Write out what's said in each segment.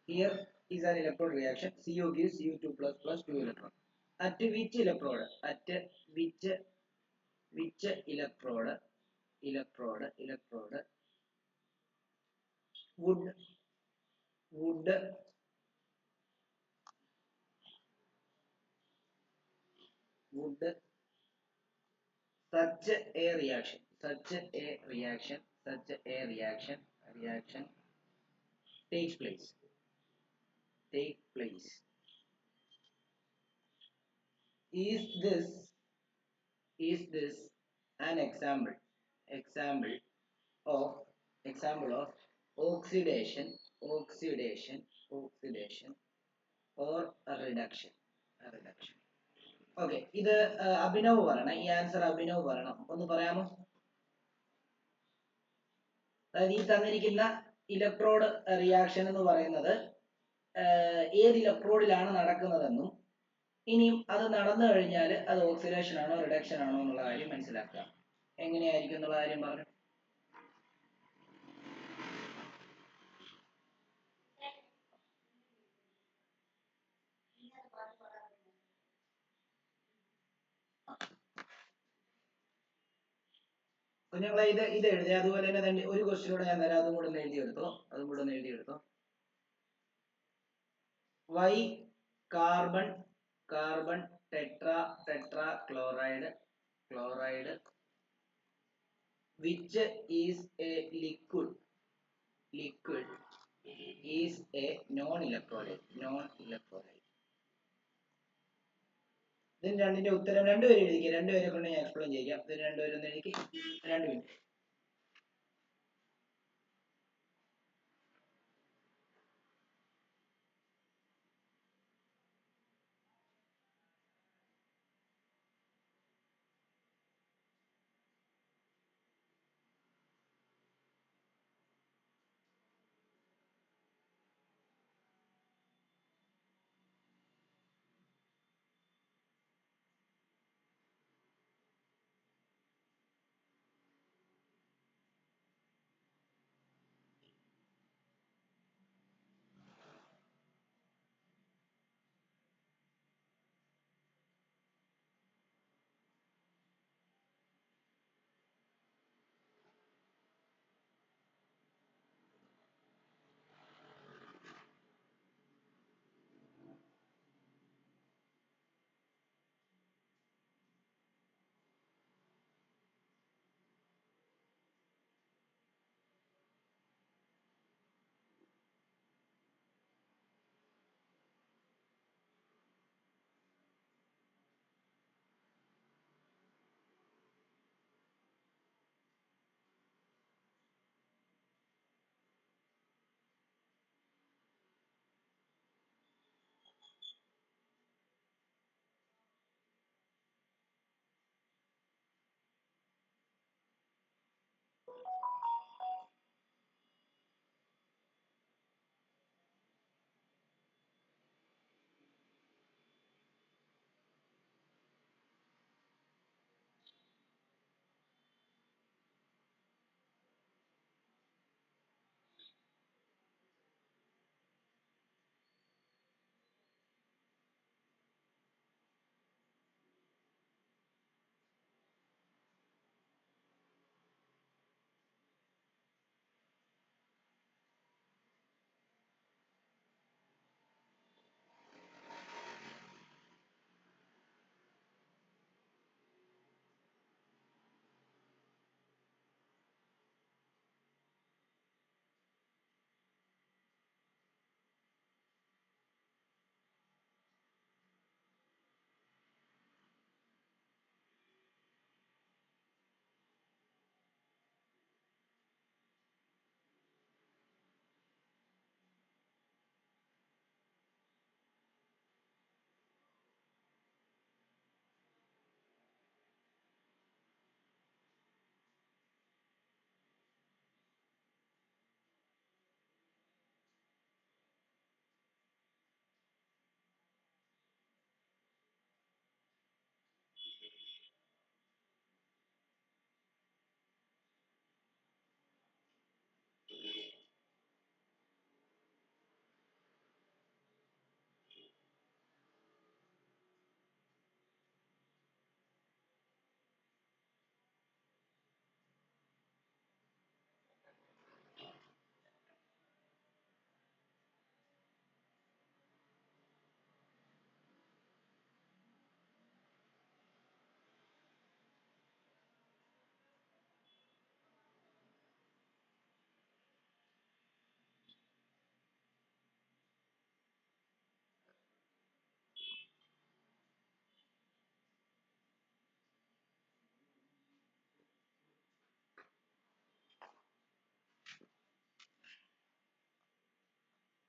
Here is an electrode reaction. CO gives Cu2 plus 2 electron. At which electrode? At which electrode would would would such a reaction takes place take place is this an example of oxidation or a reduction. Okay, ഇത് അഭിനവ് പറയണം. ഈ answer Abhinav പറയണം. ഒന്ന് പറയാമോ? അതായത് ഈ തന്നിരിക്കുന്ന electrode reaction എന്ന് പറയുന്നത് ഏത് ഇലക്ട്രോഡിലാണ് നടക്കുന്നതെന്നും ഇനിയും അത് നടന്നു കഴിഞ്ഞാൽ അത് ഓക്സിഡേഷൻ ആണോ റിഡക്ഷൻ ആണോ എന്നുള്ള കാര്യം മനസ്സിലാക്കുക. എങ്ങനെയായിരിക്കും എന്നുള്ള കാര്യം പറഞ്ഞു. കുഞ്ഞുങ്ങളെ ഇത് എഴുതി. അതുപോലെ തന്നെ ഒരു ക്വസ്റ്റ്യൻ കൂടെ ഞാൻ തരാം. അതും കൂടെ ഒന്ന് എഴുതിയെടുത്തോ. Why carbon tetrachloride which is a liquid is a non-electrolyte. ഇതിന് രണ്ടിന്റെ ഉത്തരം രണ്ടുപേരും എഴുതിക്കുക. രണ്ടുപേരെ കൊണ്ട് ഞാൻ എക്സ്പ്ലെയിൻ ചെയ്യാം. ഇതിന് രണ്ടുപേരും ഒന്ന് എഴുതി. 2 മിനിറ്റ്.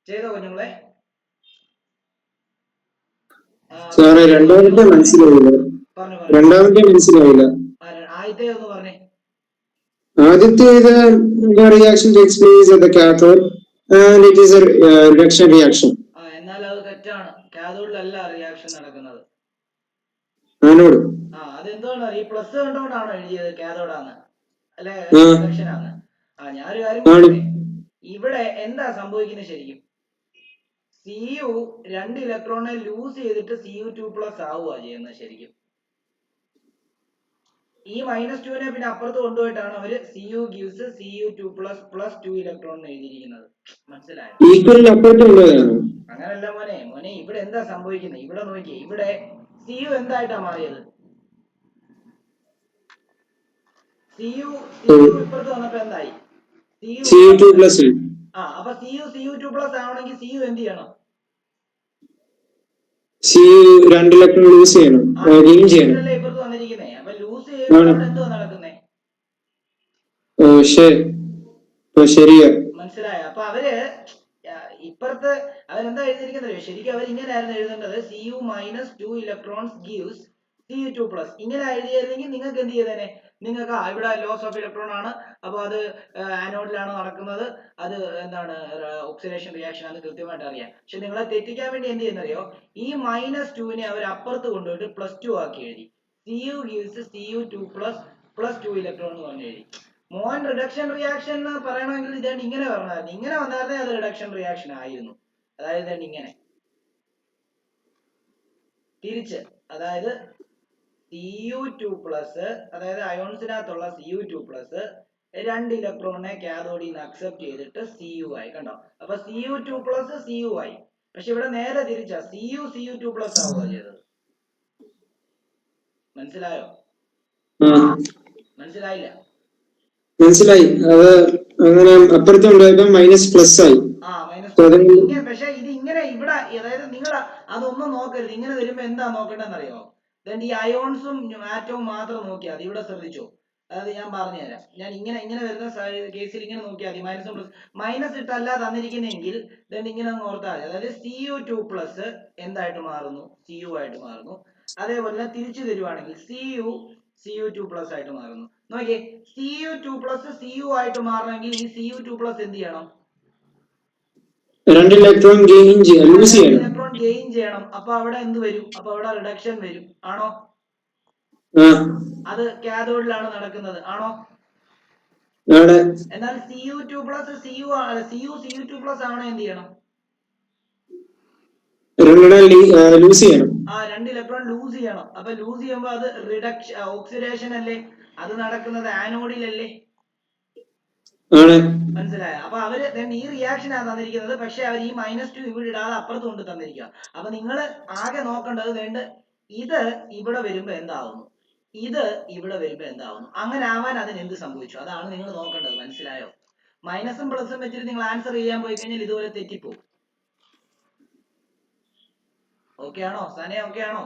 ചെയ്തോ കുഞ്ഞുങ്ങളെ? സാറേ രണ്ടാമത്തെ മനസ്സിലായില്ല. ആദ്യത്തെ ഒന്ന് പറഞ്ഞേ. ആദ്യത്തേത് reaction takes place at the cathode and it is a reduction reaction. എന്നാൽ അത് തെറ്റാണ്. കാഥോഡിലല്ല റിയാക്ഷൻ നടക്കുന്നത്, ആനോഡ്. അതെന്തുകൊണ്ടാണ് ഈ പ്ലസ് കണ്ടോണ്ടാണോ എഴുതിയത് കാഥോഡാന്ന് അല്ലെ റിഡക്ഷൻ ആണ്? ഞാനൊരു കാര്യം പറയട്ടെ, ഇവിടെ എന്താ സംഭവിക്കുന്നത് ശരിക്കും? Cu 2 ഇലക്ട്രോണിനെ ലൂസ് ചെയ്തിട്ട് Cu2+ ആവുക ചെയ്യുന്നത് ശരിക്കും. ഈ -2നെ പിന്നെ അപ്പുറത്ത് കൊണ്ടുപോയിട്ടാണ് അവര് Cu gives Cu2+ 2 ഇലക്ട്രോൺ എഴുതിയിരിക്കുന്നത്. മനസ്സിലായോ? അങ്ങനല്ല മോനെ, ഇവിടെ എന്താ സംഭവിക്കുന്നത്? ഇവിടെ നോക്കിയേ, ഇവിടെ Cu എന്തായിട്ടാ മാറിയത്? Cu ഇപ്പുറത്ത് വന്നപ്പോ എന്തായി? Cu2+. അപ്പൊ Cu2+ ആവണമെങ്കിൽ Cu എന്ത് ചെയ്യണം? Cu2 ഇലക്ട്രോൺ ലൂസ് ചെയ്യണം, ഗെയിൻ ചെയ്യണം. ഇപ്പുറത്ത് വന്നിരിക്കുന്നേ, അപ്പൊ ലൂസ് ചെയ്യുമ്പോൾ അവിടെ എന്തുവാ നടക്കുന്നേ? ശരിയാ. മനസ്സിലായോ? അപ്പൊ അവര് ഇപ്പുറത്ത് അവരെന്താ എഴുതിയിരിക്കുന്നത്? ശരിക്കും അവർ ഇങ്ങനെയായിരുന്നു എഴുതേണ്ടത്, Cu-2 ഇലക്ട്രോൺസ് gives Cu2+. ഇങ്ങനെ എഴുതിയിരുന്നെങ്കിൽ നിങ്ങൾക്ക് എന്ത് ചെയ്തേനെ? നിങ്ങൾക്ക് ഇവിടെ ലോസ് ഓഫ് ഇലക്ട്രോൺ ആണ്, അപ്പൊ അത് ആനോഡിലാണ് നടക്കുന്നത്, അത് എന്താണ് ഓക്സിഡേഷൻ റിയാക്ഷൻ ആണ് കൃത്യമായിട്ട് അറിയാം. പക്ഷെ നിങ്ങളെ തെറ്റിക്കാൻ വേണ്ടി എന്ത് ചെയ്യുന്നറിയോ? ഈ -2നെ അവർ അപ്പുറത്ത് കൊണ്ടുപോയിട്ട് +2 ആക്കി എഴുതി. Cu gives Cu2++2 ഇലക്ട്രോൺ എന്ന് പറഞ്ഞ് എഴുതി. മോൻ റിഡക്ഷൻ റിയാക്ഷൻ എന്ന് പറയണമെങ്കിൽ ഇതാണ് ഇങ്ങനെ പറഞ്ഞായിരുന്നു. ഇങ്ങനെ വന്നാലേ അത് റിഡക്ഷൻ റിയാക്ഷൻ ആയിരുന്നു. അതായത് ഇങ്ങനെ തിരിച്ച്, അതായത് Cu2+, അതായത് അയോൺസിനകത്തുള്ള Cu2+, 2 ഇലക്ട്രോണിനെ കാഥോഡിൽ നിന്ന് അക്സെപ്റ്റ് ചെയ്തിട്ട് Cu ആയി. കണ്ടോ? അപ്പൊ Cu2+ Cu ആയി. പക്ഷെ ഇവിടെ നേരെ തിരിച്ചാ, Cu2+ ആവുക ചെയ്തത്. മനസ്സിലായോ? മനസ്സിലായില്ല? മനസ്സിലായി. അത് അങ്ങനെ അപ്പുറത്ത് ഉണ്ടായപ്പോ -+ ആയി. പക്ഷെ ഇത് ഇങ്ങനെ ഇവിടെ, അതായത് നിങ്ങൾ അതൊന്നും നോക്കരുത്. ഇങ്ങനെ വരുമ്പോ എന്താ നോക്കേണ്ടതെന്ന് അറിയോ? ഈ അയോൺസും ആറ്റവും മാത്രം നോക്കിയാൽ മതി. ഇവിടെ ശ്രദ്ധിച്ചോ, അതായത് ഞാൻ പറഞ്ഞുതരാം. ഞാൻ ഇങ്ങനെ വരുന്ന കേസിൽ ഇങ്ങനെ നോക്കിയാൽ മതി. മൈനസും മൈനസ് ഇട്ടല്ല തന്നിരിക്കുന്നെങ്കിൽ ഇങ്ങനെ ഒന്ന് ഓർത്താൽ മതി. അതായത് Cu2+ എന്തായിട്ട് മാറുന്നു? Cu ആയിട്ട് മാറുന്നു. അതേപോലെ തിരിച്ചു തരുവാണെങ്കിൽ Cu2+ ആയിട്ട് മാറുന്നു. നോക്കിയേ, Cu2+ Cu ആയിട്ട് മാറണമെങ്കിൽ ഈ Cu2+ എന്ത് ചെയ്യണം? 2 ഇലക്ട്രോൺ ഗെയിൻ ചെയ്യണം. അപ്പൊ അവിടെ എന്ത് വരും? അപ്പൊ അവിടെ റിഡക്ഷൻ വരും. ആണോ? അത് കാഥോഡിലാണ് നടക്കുന്നത്. ആണോ? എന്നാൽ Cu2+ Cu2+ ആവണേ എന്ത് ചെയ്യണം? 2 ഇലക്ട്രോൺ ലൂസ് ചെയ്യണം. അപ്പൊ ലൂസ് ചെയ്യുമ്പോ അത് റിഡക്ഷൻ ഓക്സിഡേഷൻ അല്ലേ? അത് നടക്കുന്നത് ആനോഡിലല്ലേ? മനസ്സിലായോ? അപ്പൊ അവര് ഈ റിയാക്ഷൻ ആണ് തന്നിരിക്കുന്നത്. പക്ഷെ അവർ ഈ -2 ഇവിടെ ഇടാതെ അപ്പുറത്ത് കൊണ്ട് തന്നിരിക്കുക. അപ്പൊ നിങ്ങൾ ആകെ നോക്കേണ്ടത് ഇത് ഇവിടെ വരുമ്പോ എന്താവുന്നു, ഇത് ഇവിടെ വരുമ്പോ എന്താവുന്നു. അങ്ങനെ ആവാൻ അതിന് എന്ത് സംഭവിച്ചു, അതാണ് നിങ്ങൾ നോക്കേണ്ടത്. മനസ്സിലായോ? മൈനസും പ്ലസും വെച്ചിട്ട് നിങ്ങൾ ആൻസർ ചെയ്യാൻ പോയി കഴിഞ്ഞാൽ ഇതുപോലെ തെറ്റിപ്പോകും. ഓക്കെ ആണോ സനെ? ഓക്കെ ആണോ?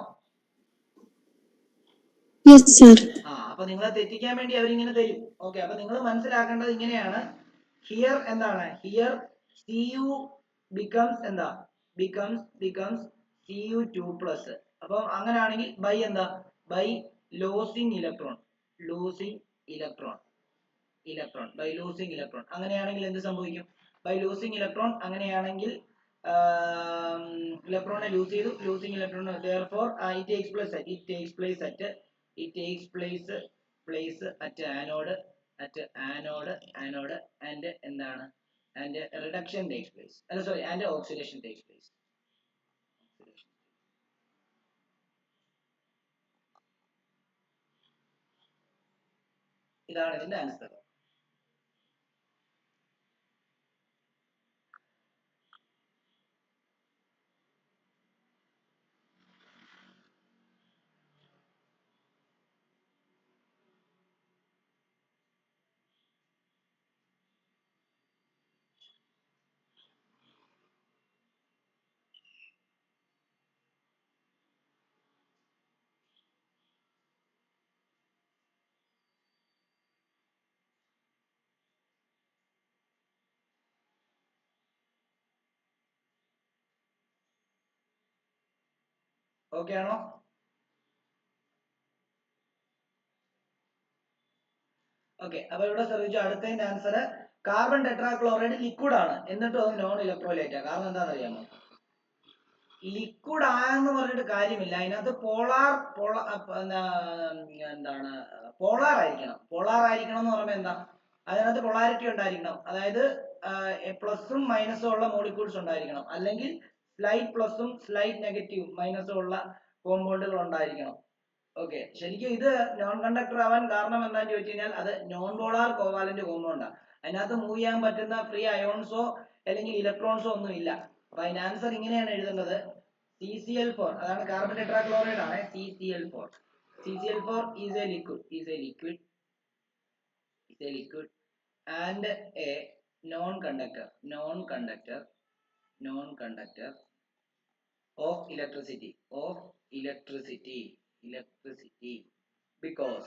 അപ്പൊ നിങ്ങളെ തെറ്റിക്കാൻ വേണ്ടി അവരിങ്ങനെ തരും. ഓക്കെ, അപ്പൊ നിങ്ങൾ മനസ്സിലാക്കേണ്ടത് ഇങ്ങനെയാണ്. ഹിയർ എന്താണ്? ഹിയർ Cu becomes എന്താ? becomes Cu2+. അപ്പൊ അങ്ങനെയാണെങ്കിൽ ബൈ എന്താ? By losing electron by losing electron. അങ്ങനെയാണെങ്കിൽ എന്ത് സംഭവിക്കും? By losing electron. അങ്ങനെയാണെങ്കിൽ ഇലക്ട്രോണെ ലൂസ് ചെയ്തു, losing electron. therefore it takes place at anode and എന്താണ്, and reduction takes place, and oxidation takes place. ഇതാണ് ഇതിന്റെ ആൻസർ. ഓക്കെ ആണോ? ഓക്കെ, അപ്പൊ ഇവിടെ ശ്രദ്ധിച്ചു. അടുത്തതിന്റെ ആൻസർ കാർബൺ ടെട്രാക്ലോറൈഡ് ലിക്വിഡ് ആണ്, എന്നിട്ടും അത് നോൺ ഇലക്ട്രോലൈറ്റാ. കാരണം എന്താണെന്ന് അറിയാമോ? ലിക്വിഡ് ആയെന്ന് പറഞ്ഞിട്ട് കാര്യമില്ല, അതിനകത്ത് എന്താണ് പോളാർ ആയിരിക്കണം. പോളാർ ആയിരിക്കണം എന്ന് പറയുമ്പോൾ എന്താ, അതിനകത്ത് പൊളാരിറ്റി ഉണ്ടായിരിക്കണം. അതായത് പ്ലസും മൈനസും ഉള്ള മോളിക്യൂൾസ് ഉണ്ടായിരിക്കണം, അല്ലെങ്കിൽ സ്ലൈറ്റ് പ്ലസും സ്ലൈറ്റ് നെഗറ്റീവ് മൈനസും ഉള്ള കോമ്പൗണ്ടുകൾ ഉണ്ടായിരിക്കണം. ഓക്കെ, ശരിക്കും ഇത് നോൺ കണ്ടക്ടർ ആവാൻ കാരണം എന്താണെന്ന് ചോദിച്ചു കഴിഞ്ഞാൽ അത് നോൺ പോളാർ കോവാലന്റ് കോമ്പൗണ്ടാണ്. അതിനകത്ത് മൂവ് ചെയ്യാൻ പറ്റുന്ന ഫ്രീ അയോൺസോ അല്ലെങ്കിൽ ഇലക്ട്രോൺസോ ഒന്നും ഇല്ല. അപ്പൊ അതിന്റെ ആൻസർ ഇങ്ങനെയാണ് എഴുതേണ്ടത്: CCl4. അതാണ് കാർബൺ ടെട്രാക്ലോറൈഡ് ആണ്, CCl4. CCl4 is a liquid and a non-conductor of electricity because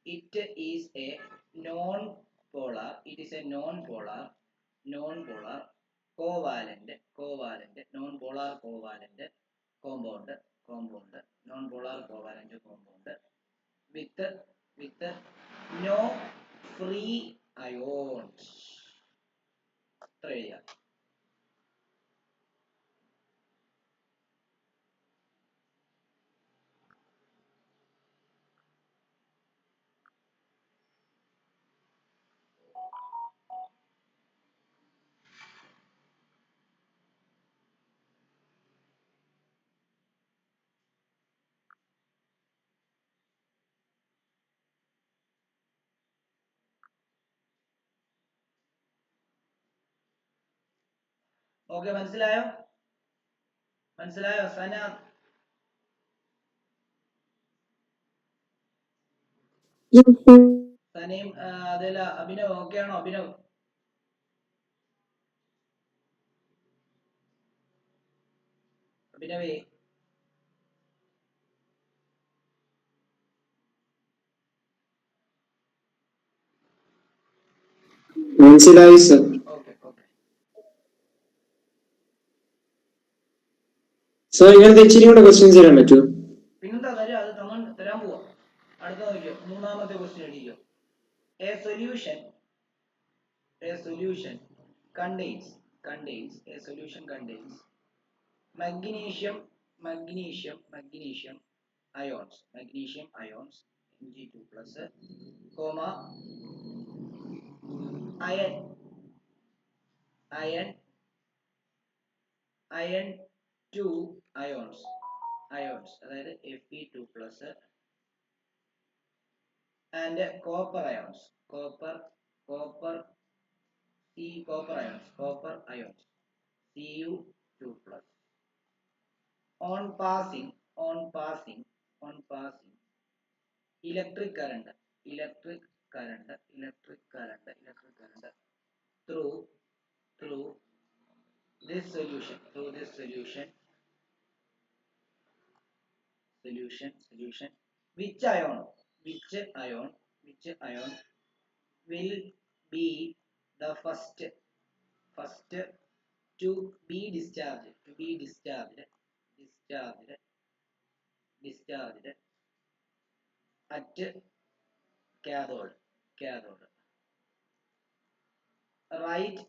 it is a non-polar covalent non-polar covalent compound with no free ions. ഇത്ര എഴുതാം. ഓക്കെ, മനസ്സിലായോ സന? സനയും അതല്ല അഭിനവ് ഓക്കെ ആണോ? അഭിനവേ മനസ്സിലായി സർ. ഓക്കെ സർ ഇങ്ങനത്തെ ഇച്ചിരി കൂടെ ക്വസ്റ്റ്യൻസ് തരാൻ പറ്റുമോ? പിന്നെന്താ തരാം, അത് തരാൻ പോവാ. അടുത്ത നോക്കിയോ, മൂന്നാമത്തെ ക്വസ്റ്റ്യൻ അടിക്കോ. A solution contains magnesium ions Mg2+, iron 2 ions അതായത് Fe2+, and copper ions Cu+, on passing electric current through this solution which ion will be the first to be discharged at cathode. Write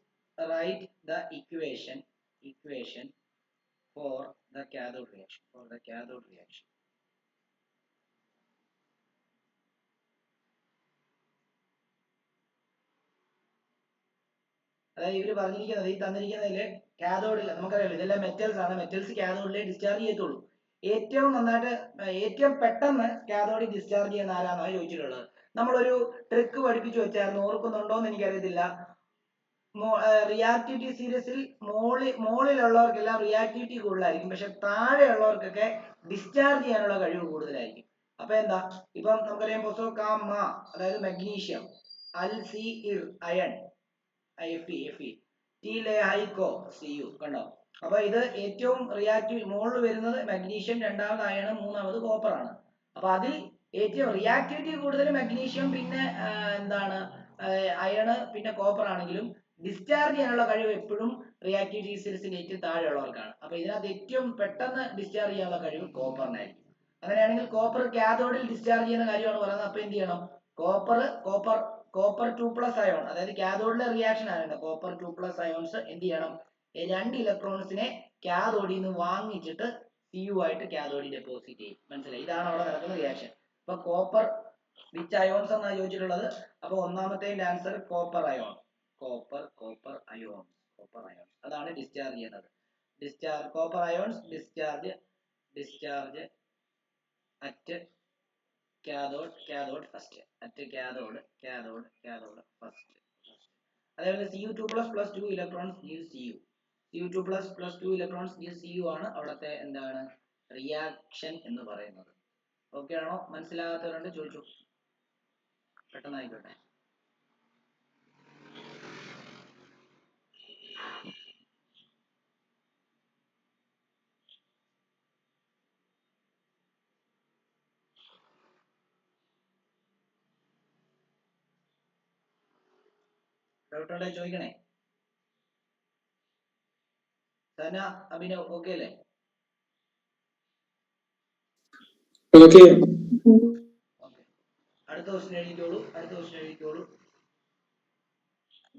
the equation for the cathode reaction. അതായത് ഇവര് പറഞ്ഞിരിക്കുന്നത്, ഈ തന്നിരിക്കുന്നതില് കാഥോഡിൽ നമുക്കറിയാലോ ഇതെല്ലാം metals ആണ്, metals കാഥോഡിലെ discharge ചെയ്യത്തുള്ളൂ. ഏറ്റവും പെട്ടെന്ന് കാഥോഡിൽ ഡിസ്ചാർജ് ചെയ്യുന്ന ആരാന്നാണ് ചോദിച്ചിട്ടുള്ളത്. നമ്മളൊരു ട്രിക്ക് പഠിപ്പിച്ചു വെച്ചായിരുന്നു, ഓർക്കുന്നുണ്ടോ എന്ന് എനിക്കറിയത്തില്ല. റിയാക്ടിവിറ്റി സീരീസിൽ മോളിലുള്ളവർക്കെല്ലാം റിയാക്ടിവിറ്റി കൂടുതലായിരിക്കും, പക്ഷെ താഴെയുള്ളവർക്കൊക്കെ ഡിസ്ചാർജ് ചെയ്യാനുള്ള കഴിവ് കൂടുതലായിരിക്കും. അപ്പൊ എന്താ, ഇപ്പം നമുക്കറിയാം പൊസോകാമ അതായത് മഗ്നീഷ്യം, അൽസിഇർ അയൺ Fe, ടീലൈക്കോ Cu, കണ്ടോ? അപ്പൊ ഇത് ഏറ്റവും റിയാക്റ്റീവ് മുകളിൽ വരുന്നത് മഗ്നീഷ്യം, രണ്ടാമത് അയൺ, മൂന്നാമത് കോപ്പർ ആണ്. അപ്പൊ അതിൽ ഏറ്റവും റിയാക്ടിവിറ്റി കൂടുതൽ മഗ്നീഷ്യം, പിന്നെ എന്താണ് അയണ്, പിന്നെ കോപ്പർ ആണെങ്കിലും ഡിസ്ചാർജ് ചെയ്യാനുള്ള കഴിവ് എപ്പോഴും റിയാക്റ്റീവ് ഡിസീസിന്റെ ഏറ്റവും താഴെയുള്ളവർക്കാണ്. അപ്പൊ ഇതിനകത്ത് ഏറ്റവും പെട്ടെന്ന് ഡിസ്ചാർജ് ചെയ്യാനുള്ള കഴിവ് കോപ്പറിനായിരിക്കും. അങ്ങനെയാണെങ്കിൽ കോപ്പർ കാഥോഡിൽ ഡിസ്ചാർജ് ചെയ്യുന്ന കാര്യമാണ് പറയുന്നത്. അപ്പൊ എന്ത് ചെയ്യണം? കോപ്പർ 2+ അയോൺ, അതായത് കാഥോഡിലെ റിയാക്ഷൻ ആണ് കോപ്പർ 2+ അയോൺസ് എന്ത് ചെയ്യണം? 2 ഇലക്ട്രോൺസിനെ കാഥോഡിൽ നിന്ന് വാങ്ങിച്ചിട്ട് Cu ആയിട്ട് കാഥോഡിൽ ഡെപ്പോസിറ്റ് ചെയ്യും. മനസ്സിലായി? ഇതാണ് അവിടെ നടക്കുന്ന റിയാക്ഷൻ. അപ്പൊ കോപ്പർ വിച്ച് അയോൺസ് എന്നാണ് ചോദിച്ചിട്ടുള്ളത്. അപ്പൊ ഒന്നാമത്തെ answer copper ion. Copper ions അതാണ് ഡിസ്ചാർജ് ചെയ്യുന്നത്. Copper ions discharge at cathode first. അതേപോലെ Cu2+ 2 electrons gives Cu. Cu2+ 2 electrons gives Cu ആണ് അവിടുത്തെ എന്താണ് റിയാക്ഷൻ എന്ന് പറയുന്നത്. ഓക്കെ ആണോ? മനസ്സിലാകാത്തവരുണ്ട് ചോദിച്ചു, പെട്ടെന്നായിക്കോട്ടെ. ഡൗട്ടോടെ ചോദിക്കണേ. സന, അഭിനവ് ഓക്കെ അല്ലേ? Okay. അടുത്ത question എഴുതിക്കോളൂ.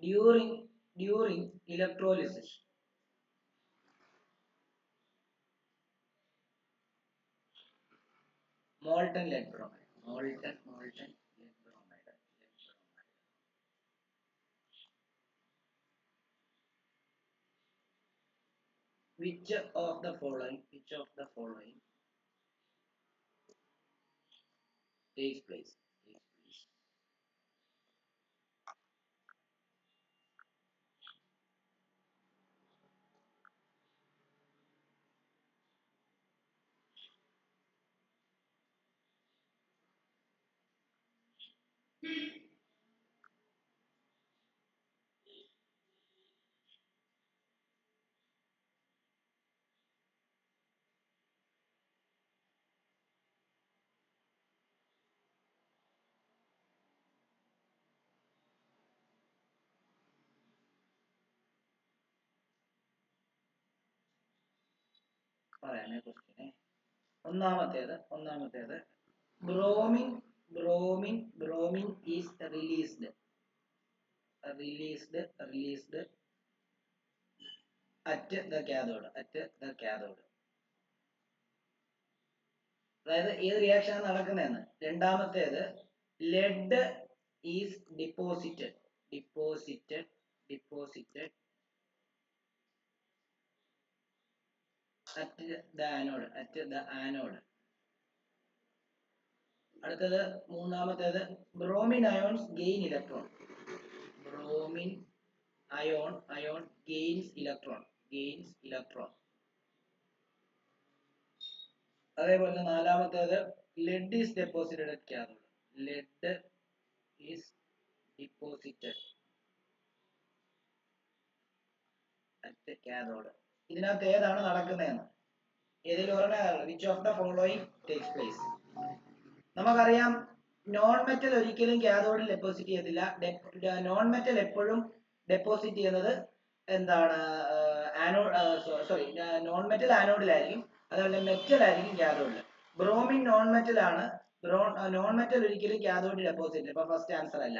During electrolysis, molten lead bromide. Which of the following takes place? പറയാനേ ക്വസ്റ്റ്യനെ. ഒന്നാമത്തേത് bromine is released at the cathode. അതായത് ഏത് റിയാക്ഷൻ ആണ് നടക്കുന്നതെന്ന്. രണ്ടാമത്തേത് lead is deposited at the anode. അടുത്തത് മൂന്നാമത്തേത് bromine ions gain electron. Bromine ion gains electron. അതേപോലെ നാലാമത്തേത് lead is deposited at cathode. ഇതിനകത്ത് ഏതാണ് നടക്കുന്നതെന്ന് ഏതെങ്കിലും ഒരെണ്ണം. Which of the following takes place? നമുക്കറിയാം നോൺ മെറ്റൽ ഒരിക്കലും കാഥോഡിൽ ഡെപ്പോസിറ്റ് ചെയ്യത്തില്ല. നോൺ മെറ്റൽ എപ്പോഴും ഡെപ്പോസിറ്റ് ചെയ്യുന്നത് എന്താണ്? നോൺ മെറ്റൽ ആനോഡിലായിരിക്കും, അതുപോലെ മെറ്റൽ ആയിരിക്കും കാഥോഡിൽ. ബ്രോമിൻ നോൺ മെറ്റൽ ആണ്. നോൺ മെറ്റൽ ഒരിക്കലും കാഥോഡിൽ ഡെപ്പോസിറ്റ് ചെയ്യില്ല. അപ്പൊ ഫസ്റ്റ് ആൻസർ അല്ല.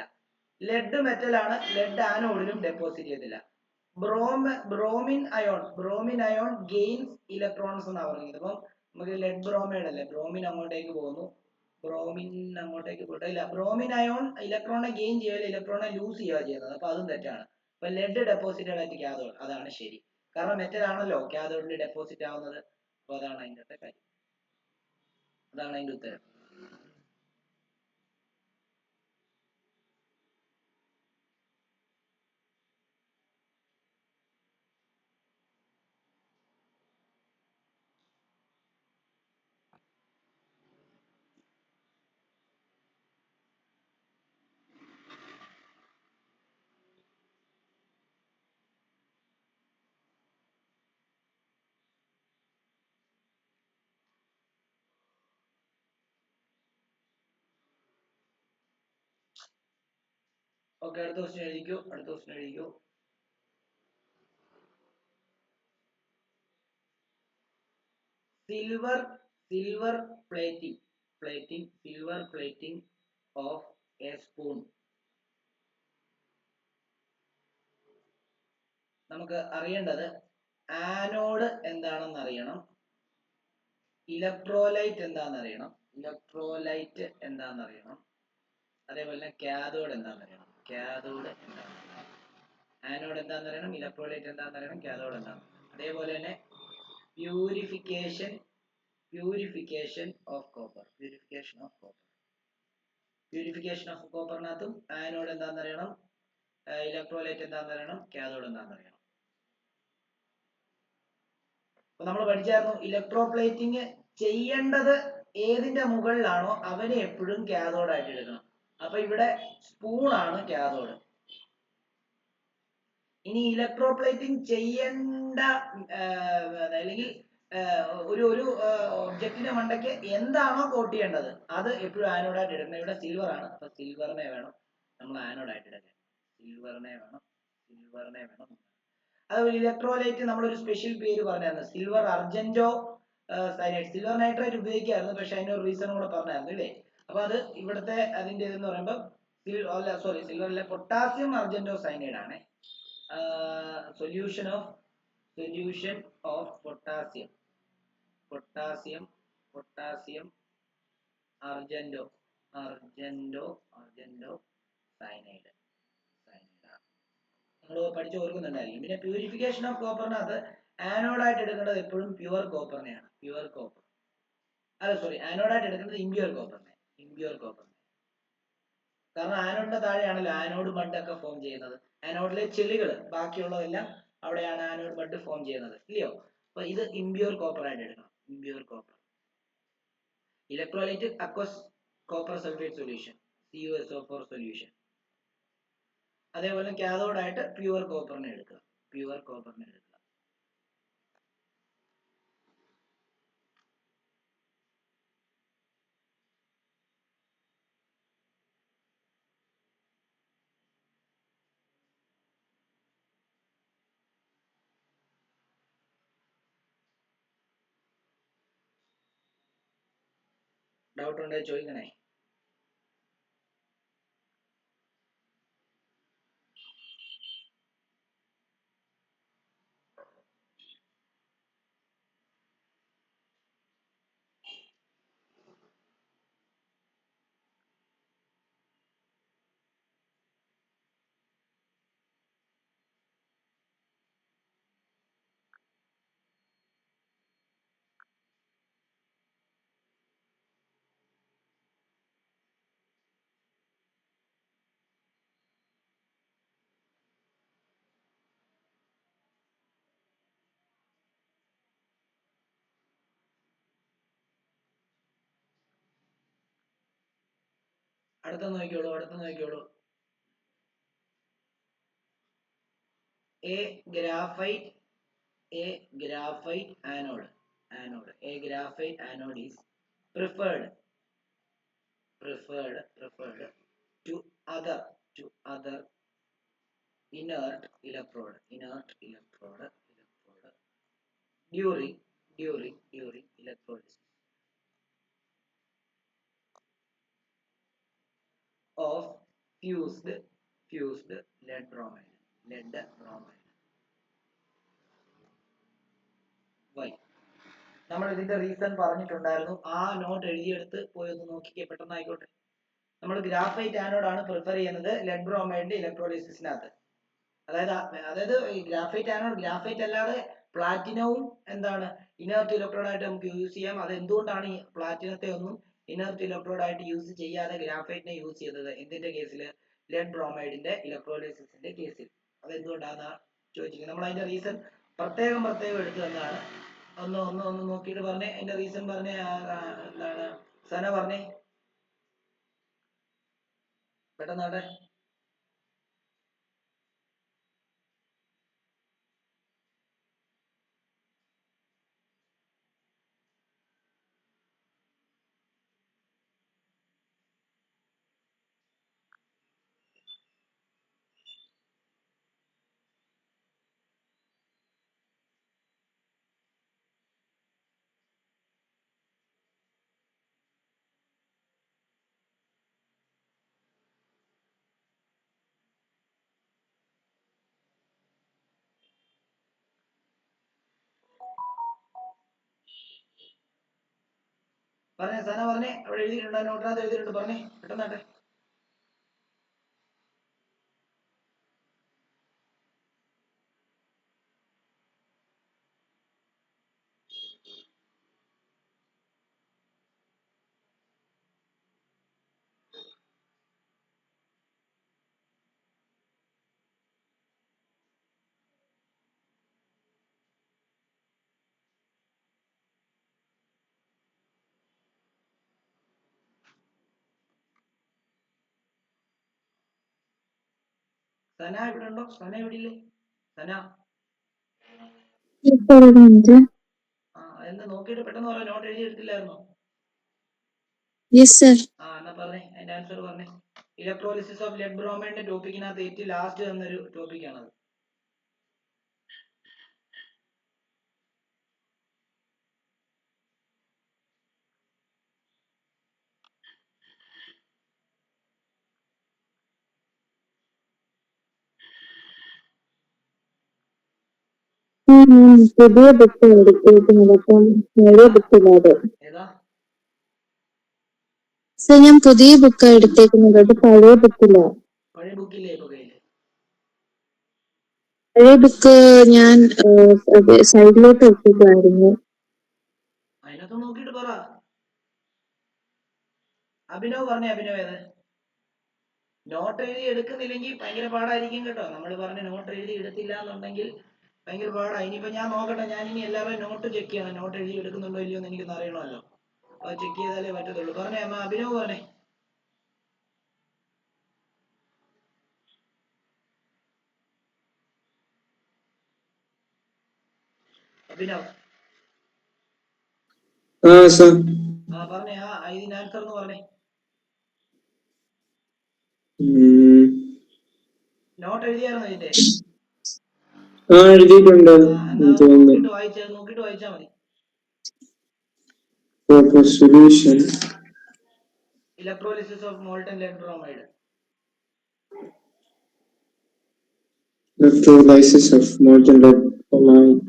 ലെഡ് മെറ്റൽ ആണ്, ലെഡ് ആനോഡിലും ഡെപ്പോസിറ്റ് ചെയ്യത്തില്ല. ബ്രോമിൻ അയോൺ ഗെയിൻസ് ഇലക്ട്രോൺസ് എന്നാണ് പറയുന്നത്. അപ്പം നമുക്ക് ലെഡ് ബ്രോമൈഡ് അല്ലേ, ബ്രോമിൻ അങ്ങോട്ടേക്ക് പോകുന്നു. ഇല്ല, ബ്രോമിൻ അയോൺ ഇലക്ട്രോണെ ഗെയിൻ ചെയ്യല്ല, ഇലക്ട്രോണെ ലൂസ് ചെയ്യുക ചെയ്യുന്നത്. അപ്പൊ അതും തെറ്റാണ്. അപ്പൊ ലെഡ് ഡെപ്പോസിറ്റഡ് ആയിട്ട് കാഥോഡ്, അതാണ് ശരി. കാരണം മെറ്റൽ ആണല്ലോ കാഥോഡിൽ ഡെപ്പോസിറ്റ് ആവുന്നത്. അപ്പൊ അതാണ് അതിന്റെ കാര്യം. അതാണ് അതിന്റെ ഉത്തരം. ഓക്കെ, അടുത്ത ക്വസ്റ്റ്യൻ എഴുതിക്കോ. silver plating of a spoon. നമുക്ക് അറിയേണ്ടത് ആനോഡ് എന്താണെന്ന് അറിയണം, ഇലക്ട്രോലൈറ്റ് എന്താണെന്ന് അറിയണം, അതേപോലെ തന്നെ കാഥോഡ് എന്താണെന്ന് അറിയണം. ആനോഡ് എന്താണെന്ന് അറിയണം, ഇലക്ട്രോലൈറ്റ് എന്താണെന്ന് അറിയണം, കാഥോഡ് എന്താണെന്ന് അറിയണം. അതേപോലെ തന്നെ പ്യൂരിഫിക്കേഷൻ ഓഫ് കോപ്പറിനകത്തും ആനോഡ് എന്താണെന്ന് അറിയണം, ഇലക്ട്രോലൈറ്റ് എന്താണെന്ന് അറിയണം, കാഥോഡ് എന്താണെന്ന് അറിയണം. അപ്പൊ നമ്മൾ പഠിച്ചായിരുന്നു ഇലക്ട്രോപ്ലേറ്റിംഗ് ചെയ്യേണ്ടത് ഏതിന്റെ മുകളിലാണോ അവനെ എപ്പോഴും കാഥോഡ് ആയിട്ട് എടുക്കണം. അപ്പൊ ഇവിടെ സ്പൂൺ ആണ് കാഥോഡ്. ഇനി ഇലക്ട്രോപ്ലേറ്റിംഗ് ചെയ്യേണ്ട അല്ലെങ്കിൽ ഒരു ഒബ്ജക്റ്റിന്റെ മണ്ടയ്ക്ക് എന്താണോ കോട്ട് ചെയ്യേണ്ടത് അത് എപ്പോഴും ആനോഡായിട്ട് എടുക്കണം. ഇവിടെ സിൽവർ ആണ്, അപ്പൊ സിൽവറിനെ വേണം നമ്മൾ ആനോഡായിട്ട് എടുക്കാൻ. അതുപോലെ ഇലക്ട്രോലൈറ്റ് നമ്മളൊരു സ്പെഷ്യൽ പേര് പറഞ്ഞായിരുന്നു, സിൽവർ അർജന്റോ സയനൈഡ്. സിൽവർ നൈട്രേറ്റ് ഉപയോഗിക്കായിരുന്നു, പക്ഷെ അതിന്റെ ഒരു റീസൺ കൂടെ പറഞ്ഞായിരുന്നു അല്ലേ. അപ്പൊ അത് ഇവിടുത്തെ അതിന്റെ ഇതെന്ന് പറയുമ്പോൾ സിൽവറിലെ പൊട്ടാസ്യം അർജന്റോ സയനൈഡ് ആണ്. സൊല്യൂഷൻ ഓഫ് പൊട്ടാസ്യം അർജന്റോ സയനൈഡ് നിങ്ങൾ പഠിച്ചു ഓർക്കുന്നുണ്ടായിരിക്കും. പിന്നെ പ്യൂരിഫിക്കേഷൻ ഓഫ് കോപ്പറിനകത്ത് ആനോഡായിട്ട് എടുക്കേണ്ടത് എപ്പോഴും പ്യുവർ കോപ്പറിനെയാണ്. ആനോഡായിട്ട് എടുക്കുന്നത് ഇംപ്യൂർ കോപ്പറിനെ. കാരണം ആനോഡിന്റെ താഴെയാണല്ലോ ആനോഡ് മഡ് ഒക്കെ ഫോം ചെയ്യുന്നത്. ആനോഡിലെ ചെളികൾ ബാക്കിയുള്ളതെല്ലാം അവിടെയാണ് ആനോഡ് മഡ് ഫോം ചെയ്യുന്നത്, ഇല്ലയോ? അപ്പൊ ഇത് ഇംപ്യൂർ കോപ്പർ ആയിട്ട് എടുക്കണം. Electrolyte aqueous copper sulphate solution, CuSO4 solution. അതേപോലെ കാഥോഡായിട്ട് പ്യുവർ കോപ്പറിനെ എടുക്കുക. ഡൗട്ട് ഉണ്ടെങ്കിൽ ചോദിക്കണേ. അടുത്ത നോക്കിക്കോളൂ. A graphite anode is preferred to other inert electrode during electrolysis of fused lead bromide. Why? നമ്മൾ ഇതിന്റെ റീസൺ പറഞ്ഞിട്ടുണ്ടായിരുന്നു. ആ നോട്ട് എഴുതിയെടുത്ത് പോയി ഒന്ന് നോക്കിക്കേ, പെട്ടെന്ന് ആയിക്കോട്ടെ. നമ്മൾ ഗ്രാഫൈറ്റ് ആനോഡ് ആണ് പ്രിഫർ ചെയ്യുന്നത് ലെഡ് ബ്രോമൈഡിന്റെ ഇലക്ട്രോലൈസിസിനകത്ത്. അതായത് ഗ്രാഫൈറ്റ് ആനോഡ്, ഗ്രാഫൈറ്റ് അല്ലാതെ പ്ലാറ്റിനവും എന്താണ് ഇനർട്ട് ഇലക്ട്രോഡ് ആയിട്ട് നമുക്ക് യൂസ് ചെയ്യാം. അത് എന്തുകൊണ്ടാണ് ഈ പ്ലാറ്റിനത്തെ ഒന്നും ഇനർട്ട് ഇലക്ട്രോഡ് ആയിട്ട് യൂസ് ചെയ്യാതെ ഗ്രാഫൈറ്റിനെ യൂസ് ചെയ്തത് എന്തിന്റെ കേസിൽ? ലെഡ് ബ്രോമൈഡിന്റെ ഇലക്ട്രോലൈസിസിന്റെ കേസിൽ. അത് എന്തുകൊണ്ടാണ് ചോദിച്ചിരിക്കുന്നത്. നമ്മൾ അതിന്റെ റീസൺ പ്രത്യേകം എടുത്തു തന്നതാണ്. ഒന്ന് നോക്കിയിട്ട് പറഞ്ഞേ, അതിന്റെ റീസൺ പറഞ്ഞേ. എന്താണ് സന പറഞ്ഞേ, പെട്ടെന്നാട്ടെ. പറഞ്ഞേ സന പറഞ്ഞേ, അവിടെ എഴുതിയിട്ടുണ്ട്, നോട്ടിനകത്ത് എഴുതിയിട്ടുണ്ട്, പറഞ്ഞേ പെട്ടെന്നാട്ടെ. സന ഇവിടെ ഉണ്ടോ? സന ഇവിടെ ഇല്ലേ? സന എന്ന് നോക്കിയിട്ട് പെട്ടെന്ന് പറയാം. നോട്ട് എഴുതി എടുത്തില്ലായിരുന്നോ? Yes, sir. എന്നാ പറഞ്ഞേ, അതിന്റെ ആൻസർ പറഞ്ഞേ. ഇലക്ട്രോളിസിസ് ഓഫ് ലെഡ് ബ്രോമൈഡിന്റെ ടോപ്പിക്കിനകത്ത് ഏറ്റവും ലാസ്റ്റ് തന്നൊരു ടോപ്പിക്കാണത്. പുതിയ ബുക്ക് എടുത്തേക്കുന്നത്, അപ്പം പഴയ ബുക്കില്ലാതെ. ഏതാ? സർ, ഞാൻ പുതിയ ബുക്ക് എടുത്തേക്കുന്നത്, അത് പഴയ ബുക്കില്ല. പഴയ ബുക്കില്ലേ ഇപ്പൊ കയ്യില്? പഴയ ബുക്ക് ഞാൻ സൈഡിലോട്ട് വെച്ചിട്ടായിരുന്നു. അതിനകത്ത് നോക്കിയിട്ട് പറ. അഭിനവ് പറഞ്ഞേ, അഭിനവ് ഏത്? നോട്ട് എഴുതി എടുക്കുന്നില്ലെങ്കിൽ ഭയങ്കര പാടായിരിക്കും കേട്ടോ. നമ്മൾ പറഞ്ഞ നോട്ട് എഴുതി എടുത്തില്ല എന്നുണ്ടെങ്കിൽ ഭയങ്കര പാടാ. ഇനിയിപ്പോ ഞാൻ നോക്കട്ടെ, ഞാൻ ഇനി എല്ലാവരുടെയും നോട്ട് ചെക്ക് ചെയ്യണം. നോട്ട് എഴുതി എടുക്കുന്നുണ്ടോ ഇല്ലയോ എന്ന് എനിക്കൊന്ന് അറിയണമല്ലോ. അത് ചെക്ക് ചെയ്താലേ പറ്റത്തുള്ളൂ. പറഞ്ഞേ അമ്മ, അഭിനവ് പറഞ്ഞേ. അഭിനവ് sir. പറഞ്ഞേ, ഇതിന് ആൻസർ എന്ന് പറഞ്ഞേ. നോട്ട് എഴുതിയായിരുന്നോ ഇതിന്റെ? എഴുതിയിട്ടുണ്ട് നോക്കിട്ട് വായിച്ചാ മതി. solution. Electrolysis of molten lead bromide. Electrolysis of molten lead bromide.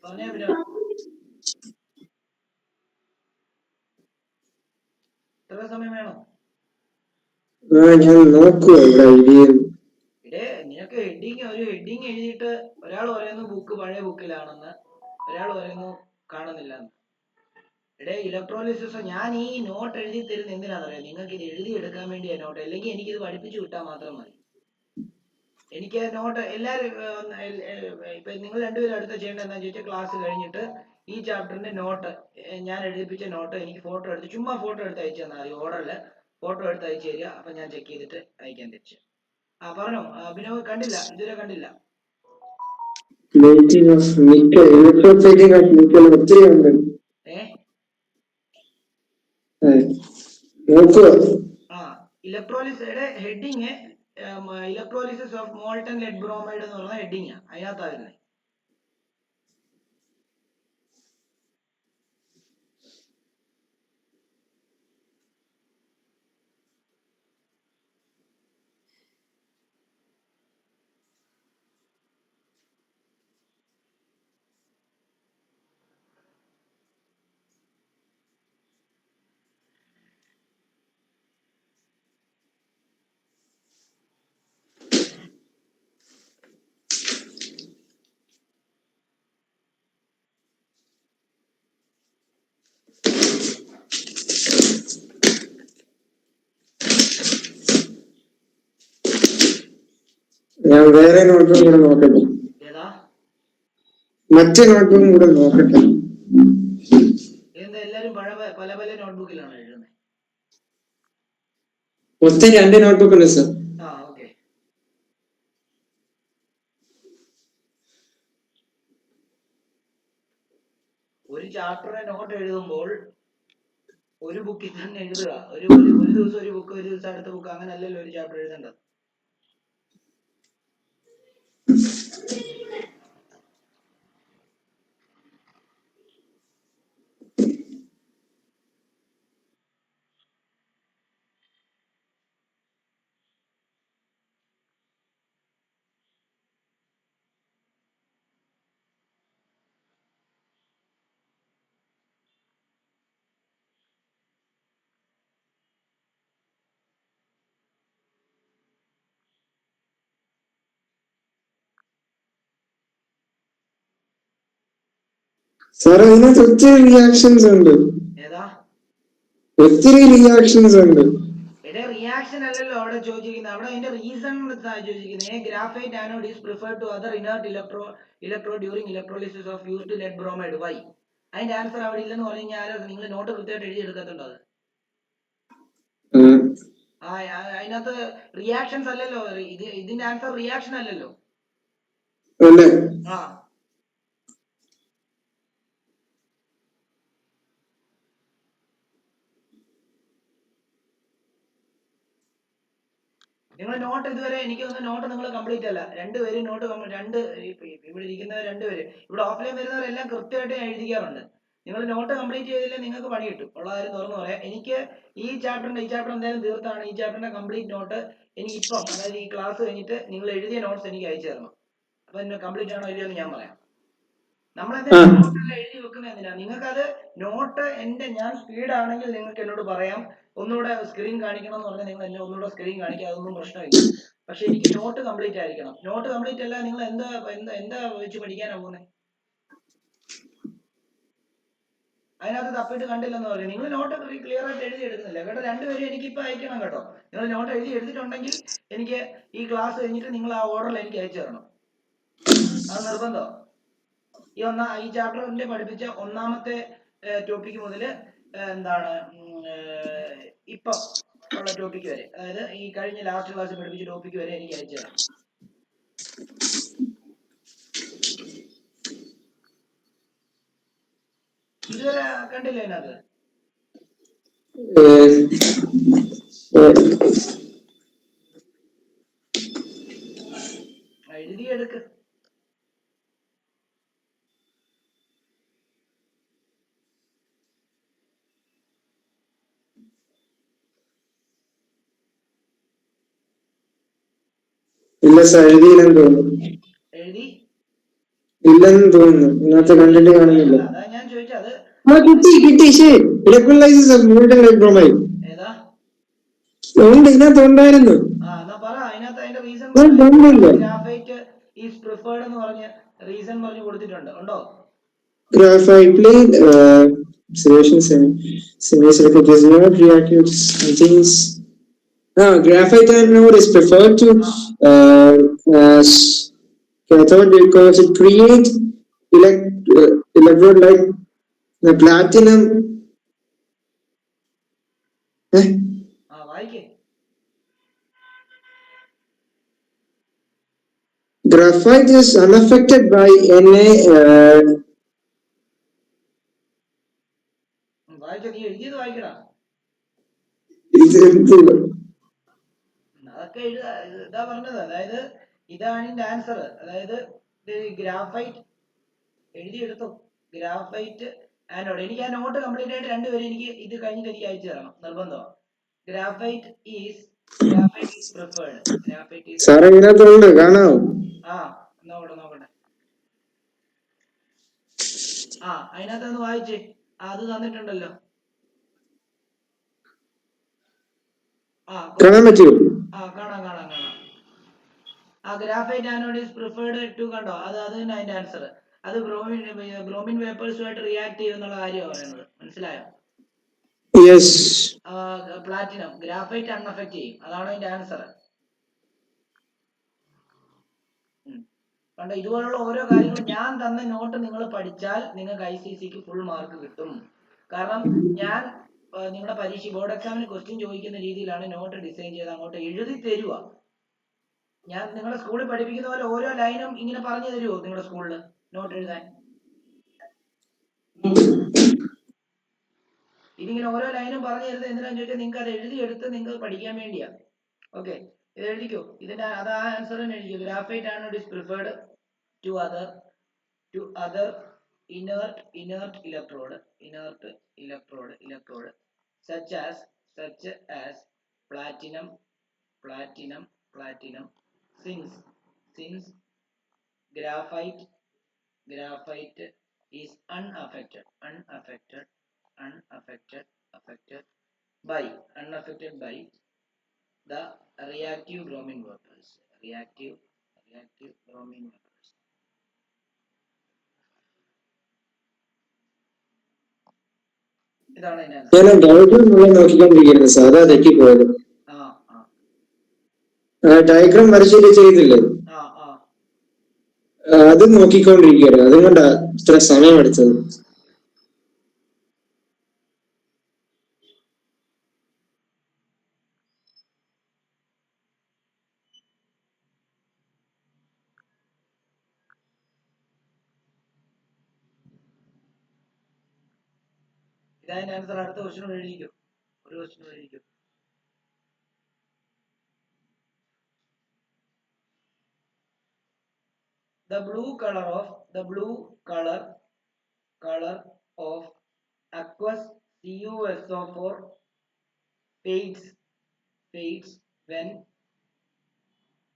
പറഞ്ഞേ അഭിനവ്. ഇത്ര സമയം വേണോ? ഞാൻ നോക്കുക ഇടേ, നിനക്ക് ഒരു ഹെഡിങ് എഴുതിയിട്ട് ഒരാൾ പറയുന്നു ബുക്ക് പഴയ ബുക്കിലാണെന്ന്, ഒരാൾ പറയുന്നു കാണുന്നില്ലെന്ന്. ഇടേ, ഇലക്ട്രോളിസിസ് ഞാൻ ഈ നോട്ട് എഴുതി തരുന്ന എന്തിനാണെന്നറിയാം? നിങ്ങൾക്ക് ഇത് എഴുതി എടുക്കാൻ വേണ്ടിയാ നോട്ട്. അല്ലെങ്കിൽ എനിക്കിത് പഠിപ്പിച്ചു വിട്ടാൽ മാത്രം മതി. എനിക്ക് നോട്ട് എല്ലാവരും ഇപ്പൊ നിങ്ങൾ രണ്ടുപേരും അടുത്ത ചെയ്യേണ്ടത് എന്താണെന്ന് ചോദിച്ചാൽ, ക്ലാസ് കഴിഞ്ഞിട്ട് ഈ ചാപ്റ്ററിന്റെ നോട്ട്, ഞാൻ എഴുതിപ്പിച്ച നോട്ട് എനിക്ക് ഫോട്ടോ എടുത്ത്, ചുമ്മാ ഫോട്ടോ എടുത്ത് അയച്ചു തന്നാൽ മതി. ഓർഡറിൽ ഫോട്ടോ എടുത്ത് അയച്ചു തരിക. അപ്പൊ ഞാൻ ചെക്ക് ചെയ്തിട്ട് അയക്കാൻ തിരിച്ചു. പറഞ്ഞോ അഭിനവ്. കണ്ടില്ല, ഇതുവരെ കണ്ടില്ല. ഇലക്ട്രോളിസിയുടെ heading electrolysis of molten lead bromide എന്ന് പറഞ്ഞ ഹെഡിങ് അതിനകത്താ വരുന്നത്. ഞാൻ വേറെ നോട്ടും കൂടെ നോക്കട്ടെ. ഏതാ? മറ്റേ നോട്ടും കൂടെ നോക്കട്ടെ. എല്ലാരും പല പല നോട്ട്ബുക്കിലാണ് എഴുതുന്നത്. ഒത്തിരി 2 നോട്ട്ബുക്ക് ഉണ്ട് സർ. ഓക്കെ. ഒരു ചാപ്റ്ററിനെ നോട്ട് എഴുതുമ്പോൾ ഒരു ബുക്കിൽ തന്നെ എഴുതുക. ഒരു ദിവസം ഒരു ബുക്ക്, ഒരു ദിവസം അടുത്ത ബുക്ക്, അങ്ങനെയല്ലല്ലോ ഒരു ചാപ്റ്റർ എഴുതേണ്ടത്. സാറേ അതിനകത്ത് ഒത്തിരി റിയാക്ഷൻസ് ഉണ്ട്. ഏതാ? ഒത്തിരി റിയാക്ഷൻസ് ഉണ്ട്. എടേ റിയാക്ഷൻ അല്ലല്ലോ അവിടെ ചോദിച്ചിരിക്കുന്നത്. അവിടെ അതിന്റെ റീസൺ ചോദിച്ചിരിക്കുന്നത്. Graphite anode is preferred to other inert electro during electrolysis of used lead bromide. Why? അതിന്റെ ആൻസർ അവിടെ ഇല്ലെന്ന് പറഞ്ഞു കഴിഞ്ഞാൽ നിങ്ങൾ നോട്ട് കൃത്യമായിട്ട് എഴുതി എടുക്കത്തുണ്ടോ? അത് അതിനകത്ത് റിയാക്ഷൻസ് അല്ലല്ലോ. ഇതിന്റെ ആൻസർ റിയാക്ഷൻ അല്ലല്ലോ. ആ നിങ്ങൾ നോട്ട് ഇതുവരെ എനിക്ക് തോന്നുന്നു നോട്ട് നിങ്ങൾ കംപ്ലീറ്റ് അല്ല. രണ്ടുപേരും നോട്ട് ഇവിടെ ഇരിക്കുന്നവർ രണ്ടുപേര്, ഇവിടെ ഓഫ്ലൈൻ വരുന്നവരെല്ലാം കൃത്യമായിട്ട് ഞാൻ എഴുതിക്കാറുണ്ട്. നിങ്ങൾ നോട്ട് കംപ്ലീറ്റ് ചെയ്തില്ലേ നിങ്ങൾക്ക് പണി കിട്ടും. ഉള്ള കാര്യം തുറന്നു പറയാം. എനിക്ക് ഈ ചാപ്റ്റർ എന്തായാലും തീർത്താണ്. ഈ ചാപ്റ്ററിന്റെ കംപ്ലീറ്റ് നോട്ട് എനിക്ക് ഇപ്പം, അതായത് ഈ ക്ലാസ് കഴിഞ്ഞിട്ട് നിങ്ങൾ എഴുതിയ നോട്ട്സ് എനിക്ക് അയച്ചു തരണം. അപ്പൊ എന്നെ കംപ്ലീറ്റ് ആണോ ഇല്ലയോ എന്ന് ഞാൻ പറയാം. നമ്മളെന്തിനാ നോട്ടെല്ലാം എഴുതി വെക്കുന്നത്? എന്തിനാ? നിങ്ങൾക്കത് നോട്ട് ഞാൻ സ്പീഡ് ആണെങ്കിൽ നിങ്ങൾക്ക് എന്നോട് പറയാം, ഒന്നുകൂടെ സ്ക്രീൻ കാണിക്കണം എന്ന് പറഞ്ഞാൽ നിങ്ങൾ എന്നെ ഒന്നുകൂടെ സ്ക്രീൻ കാണിക്കുക, അതൊന്നും പ്രശ്നമില്ല. പക്ഷെ എനിക്ക് നോട്ട് കംപ്ലീറ്റ് ആയിരിക്കണം. നോട്ട് കംപ്ലീറ്റ് അല്ല നിങ്ങൾ എന്താ വെച്ച് പഠിക്കാനാ പോകുന്നത്? അതിനകത്ത് തപ്പിട്ട് കണ്ടില്ലെന്ന് പറഞ്ഞു. നിങ്ങൾ നോട്ട് ക്ലിയർ ആയിട്ട് എഴുതി എടുക്കുന്നില്ല കേട്ടോ. രണ്ടുപേരും എനിക്ക് ഇപ്പൊ അയക്കണം കേട്ടോ. നിങ്ങൾ നോട്ട് എഴുതി എടുത്തിട്ടുണ്ടെങ്കിൽ എനിക്ക് ഈ ക്ലാസ് കഴിഞ്ഞിട്ട് നിങ്ങൾ ആ ഓർഡറിൽ എനിക്ക് അയച്ചു തരണം. അത് നിർബന്ധം. ഈ ചാപ്റ്ററിന്റെ പഠിപ്പിച്ച ഒന്നാമത്തെ ടോപ്പിക് മുതൽ എന്താണ് ഇപ്പം ഉള്ള ടോപ്പിക് വരെ, അതായത് ഈ കഴിഞ്ഞ ലാസ്റ്റ് ക്ലാസ്സിൽ പഠിപ്പിച്ച ടോപ്പിക് വരെ എനിക്ക് അയച്ചു തരാം. ഇതുവരെ കണ്ടില്ലേ അതിനകത്ത്? എഴുതിയെടുക്ക്. ഇല്ല സാർ, എഴുതിയില്ലെന്ന് തോന്നുന്നു. എഴുതി ഇല്ലെന്ന് തോന്നുന്നു. ഇതിനകത്ത് കണ്ടിട്ട് കാണുന്നില്ല. അതാ ഞാൻ ചോദിച്ചത്. കിട്ടി. ശരി, electrolysis of molten lead bromide. ഏതാ? ഉണ്ട്, ഇതിനകത്ത് ഉണ്ടായിരുന്നു. എന്നാ പറ. അതിനകത്ത് അതിന്റെ റീസൺ ഗ്രാഫൈറ്റ് ഈസ് പ്രിഫേർഡ് എന്ന് പറഞ്ഞ റീസൺ പറഞ്ഞു കൊടുത്തിട്ടുണ്ട്. ഉണ്ടോ? Graphite solution semi-silicate does not react with contains. Graphite anode is preferred to as cathode because it creates electrode like the platinum. Graphite is unaffected by Na. അതൊക്കെ ഇതാ പറഞ്ഞത്. അതായത് ഇതാണ് ഇതിന്റെ ആൻസർ. അതായത് ഗ്രാഫൈറ്റ് എഴുതിയെടുത്തു. Graphite anode. എനിക്ക് ആ not complete ആയിട്ട് രണ്ടുപേരും എനിക്ക് ഇത് കഴിഞ്ഞിട്ട് എനിക്ക് അയച്ചു തരണം, നിർബന്ധമാണ്. Graphite is preferred. സാറേ ഇതിനകത്തുണ്ട്, കാണാമോ? നോക്കട്ടെ. അതിനകത്തൊന്ന് വായിച്ചേ. അത് തന്നിട്ടുണ്ടല്ലോ. കാണാൻ പറ്റുമോ? കാണാം. Graphite anode is preferred to. കണ്ടോ? അത് തന്നെ അതിന്റെ ആൻസർ. അത് ബ്രോമിൻ വേപ്പേഴ്സുമായിട്ട് റിയാക്ട് ചെയ്യുന്നുള്ള കാര്യമാണ് പറയുന്നത്. മനസ്സിലായോ? പ്ലാറ്റിനം ഗ്രാഫൈറ്റ് അൺഅഫക്ട് ചെയ്യും. അതാണ് അതിന്റെ ആൻസർ. കണ്ടോ? ഇതുപോലുള്ള ഓരോ കാര്യങ്ങളും ഞാൻ തന്ന നോട്ട് നിങ്ങൾ പഠിച്ചാൽ നിങ്ങൾക്ക് ICSEക്ക് ഫുൾ മാർക്ക് കിട്ടും. കാരണം ഞാൻ നിങ്ങളുടെ പരീക്ഷ ബോർഡ് എക്സാമിന് ക്വസ്റ്റ്യൻ ചോദിക്കുന്ന രീതിയിലാണ് നോട്ട് ഡിസൈൻ ചെയ്ത് അങ്ങോട്ട് എഴുതി തരുക. ഞാൻ നിങ്ങളുടെ സ്കൂളിൽ പഠിപ്പിക്കുന്ന പോലെ ഓരോ ലൈനും ഇങ്ങനെ പറഞ്ഞു തരുമോ നിങ്ങളുടെ സ്കൂളിൽ നോട്ട് എഴുതാൻ? ഇതിങ്ങനെ ഓരോ ലൈനും പറഞ്ഞു തരുന്നത് എന്തിനാന്ന് ചോദിച്ചാൽ നിങ്ങൾക്ക് അത് എഴുതിയെടുത്ത് നിങ്ങൾക്ക് പഠിക്കാൻ വേണ്ടിയാ. ഓക്കെ, ഇത് എഴുതിക്കോ. ഇതിന്റെ അത് ആ ആൻസർ തന്നെ എഴുതിക്കോ. Graphite anode is preferred to other inert electrode such as platinum since graphite is unaffected by the reactive bromine vapors. ഇതാണ് അതിന്റെ ആൻസർ. ഞാൻ ഡയഗ്രാം നോക്കിക്കൊണ്ടിരിക്കുന്നത് സാർ, അതാ തെറ്റിപ്പോയത്. ഡയഗ്രാം വരച്ചിട്ട് ചെയ്തില്ലേ, അത് നോക്കിക്കൊണ്ടിരിക്കുകയായിരുന്നു, അതുകൊണ്ടാ ഇത്ര സമയം എടുത്തത്. ഇതതിന്റെ ആൻസർ. അടുത്ത ക്വസ്റ്റ്യൻ എഴുതിക്കും. ഒരു question എഴുതിക്കും. The blue color of aqueous CuSO4 fades when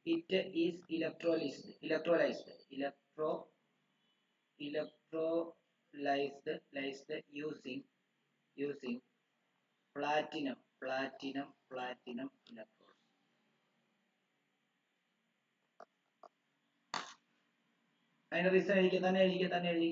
it is electrolyzed using platinum electrode. അതിന്റെ റീസൺ എഴുതിക്കുക. തന്നെ എഴുതി.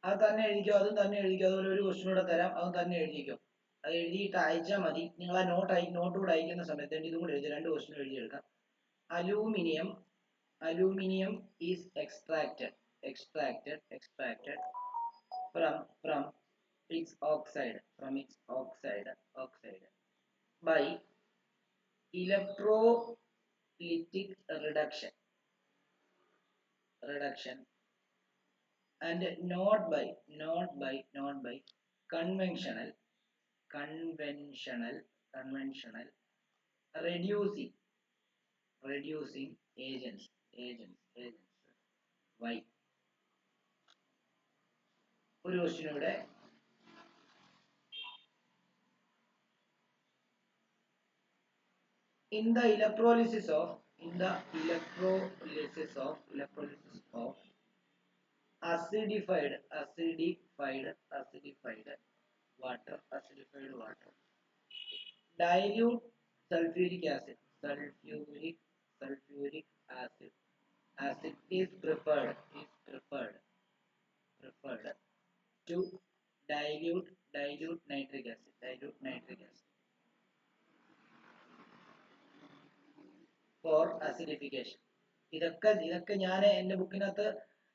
അത് തന്നെ എഴുതിക്കോ. അതും തന്നെ എഴുതിക്കോ. അതുപോലെ ഒരു ക്വസ്റ്റ്യൻ കൂടെ തരാം, അതും തന്നെ എഴുതിക്കോ. അത് എഴുതിയിട്ട് അയച്ചാൽ മതി. നിങ്ങൾ ആ നോട്ട് കൂടെ അയക്കുന്ന സമയത്ത് ഇതും കൂടെ എഴുതി, 2 ക്വസ്റ്റ്യൻ എഴുതിയെടുക്കാം. Aluminium is extracted from its oxide by electrolytic reduction and not by conventional reducing agents. Why? ഒരു ക്വസ്റ്റ്യൻ ഇവിടെ. In the electrolysis of acidified water, dilute sulfuric acid is preferred to dilute nitric acid for acidification. ഇതൊക്കെ ഞാൻ എന്റെ ബുക്കിനകത്ത്,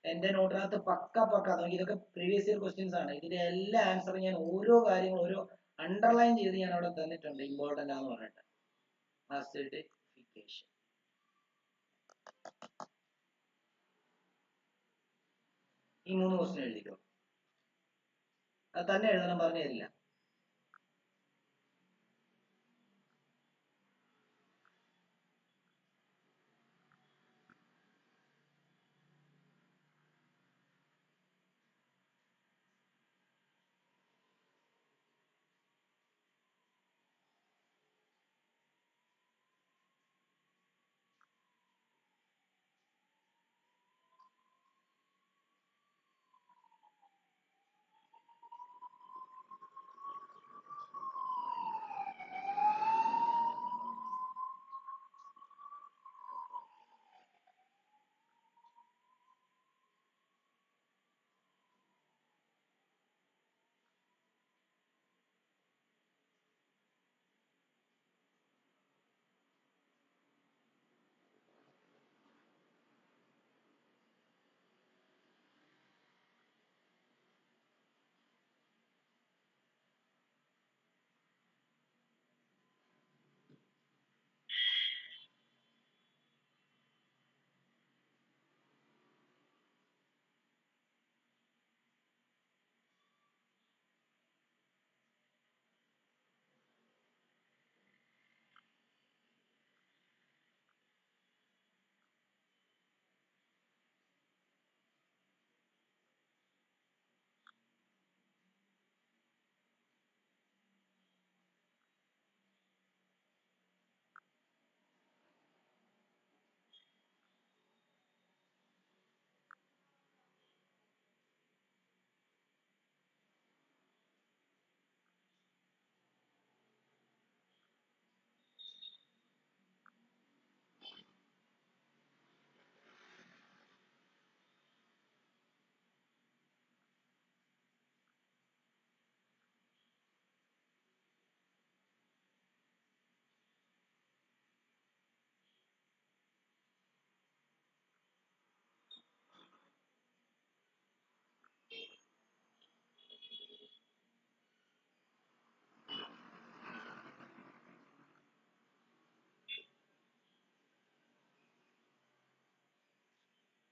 എന്റെ നോട്ടിനകത്ത് പക്ക നോക്കി. ഇതൊക്കെ previous year questions ആണ്. ഇതിന്റെ എല്ലാ ആൻസറും ഞാൻ ഓരോ കാര്യങ്ങളും ഓരോ അണ്ടർലൈൻ ചെയ്ത് ഞാൻ അവിടെ തന്നിട്ടുണ്ട്, ഇമ്പോർട്ടന്റ് ആണെന്ന് പറഞ്ഞിട്ട്. acidification ഈ 3 ക്വസ്റ്റ്യൻ എഴുതിക്കോ. അത് തന്നെ എഴുതണം, പറഞ്ഞു തരില്ല.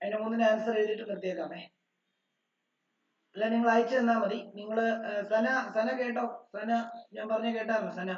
അതിന് 3 ആൻസർ എഴുതിയിട്ട് നിർത്തിയേക്കാമേ. അല്ല, നിങ്ങൾ അയച്ചു തന്നാ മതി. നിങ്ങള് സന കേട്ടോ? സന ഞാൻ പറഞ്ഞ കേട്ടായിരുന്നു? സന